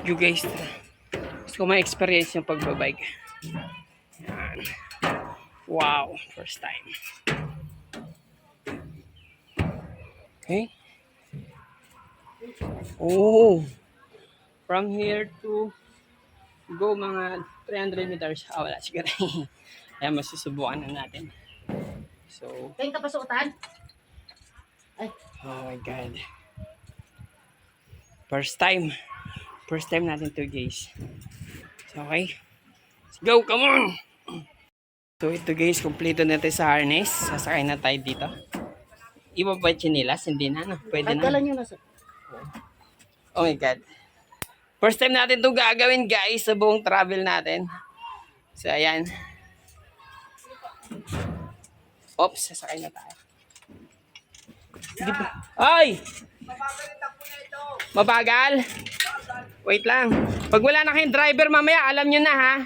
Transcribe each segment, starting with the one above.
go guys. Gusto ko ma-experience yung pagbabike. Yan. Wow, first time. Okay. Oh, from here to go mga 300 meters. Wala siguro. Kaya masusubukan na natin. So, Kayong kapasuotan? Ay. Oh my God. First time. First time natin to guys. So, okay. Let's go, come on! So ito guys, kompleto na tayo sa harness. Sasakay na tayo dito. Iba ba chinilas? Hindi na, no? Pwede na. Tanggalan nyo na, sir. Oh my God. First time natin itong gagawin guys sa buong travel natin. So ayan. Oops, sasakay na tayo. Ay! Mabagal? Wait lang. Pag wala na kayong driver mamaya, alam nyo na ha.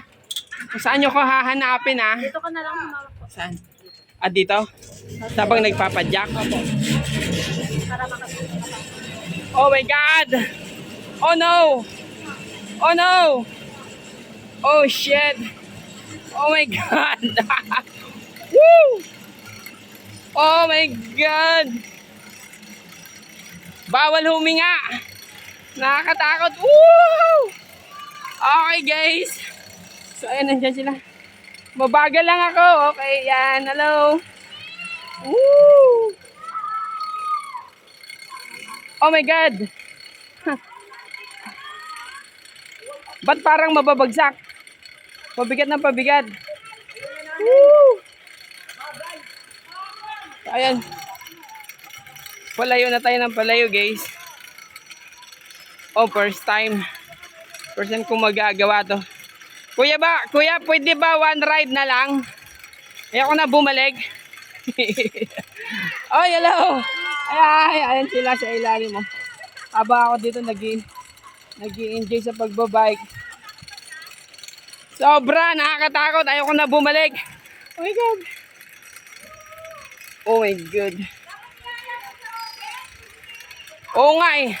Kung saan nyo ko hahanapin ha. Dito ka na lang humawak po. Saan? Ah, dito? Tapang nagpapadyak? Opo. Para makasuot ka. Oh my God! Oh no! Oh no! Oh shit! Oh my God! Woo! Oh my God! Bawal huminga! Nakakatakot! Woo! Okay guys! So ayan, nandiyan sila. Mabagal lang ako. Okay, yan. Hello. Woo! Oh my God! Ba't parang mababagsak? Pabigat ng pabigat. Woo! Ayan. Palayo na tayo ng palayo guys. Oh, first time. First time kong magagawa to. Kuya, pwede ba one ride na lang? Ayoko na bumalik. Oh, hello. Ay, ayan sila sa ilalim mo. Haba ako dito nag-i-enjoy sa pagbabike. Sobra, nakakatakot. Ayoko na bumalik. Oh my God. Oh my God. Oo nga eh.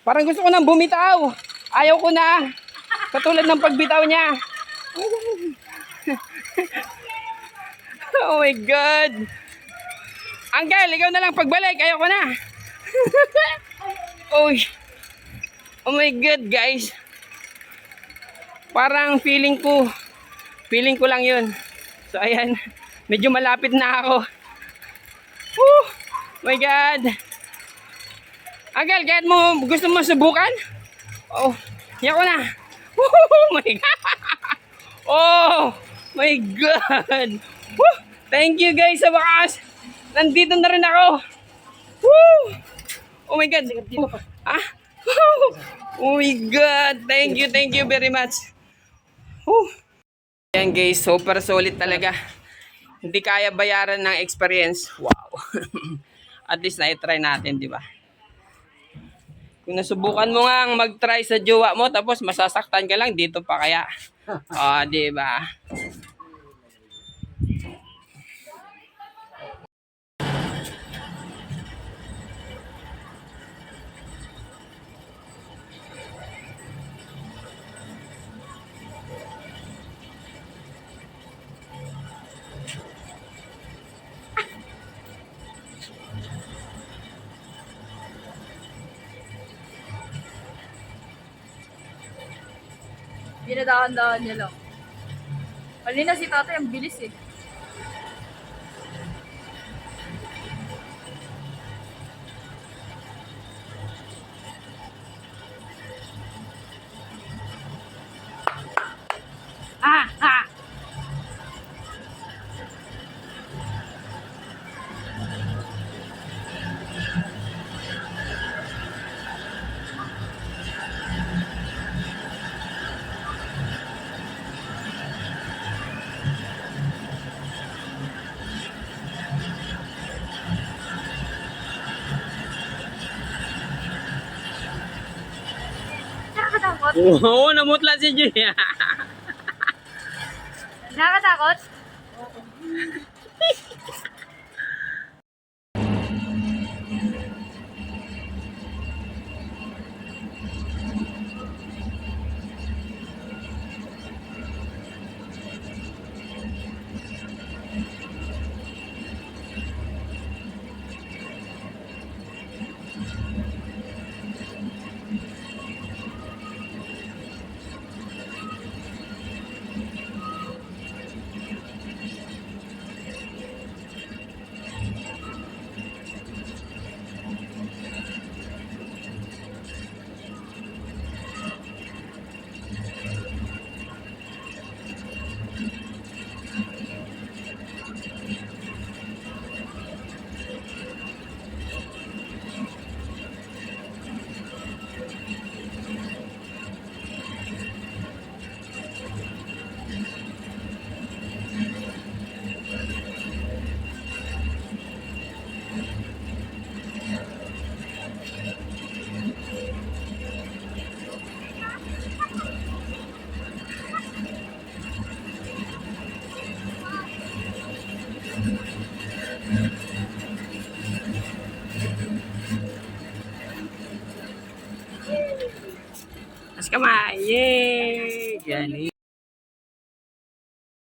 Parang gusto ko nang bumitaw. Ayaw ko na. Katulad ng pagbitaw niya. Oh my God. Uncle, ikaw na lang pagbalik. Ayaw ko na. Oh my God, guys. Parang feeling ko lang yun. So, ayan. Medyo malapit na ako. Oh my God. Uncle, kahit mo gusto mo subukan? Oh, ayaw ko na. Oh my God. Oh my God. Woo! Thank you guys sa wakas. Nandito na rin ako. Woo! Oh my God. Ah? Oh my God. Thank you very much. Woo! Ayan guys, super solid talaga. Hindi kaya bayaran ng experience. Wow. At least na-try natin, di ba? Kung nasubukan mo nga mag-try sa jowa mo tapos masasaktan ka lang, dito pa kaya. Di ba? Dinadaan-daan niya lang. Kanina si tatay ang bilis eh. Nakakatakot? Oo, namutla si Julia. Nakakatakot? Taas kamay. Yay! Galing.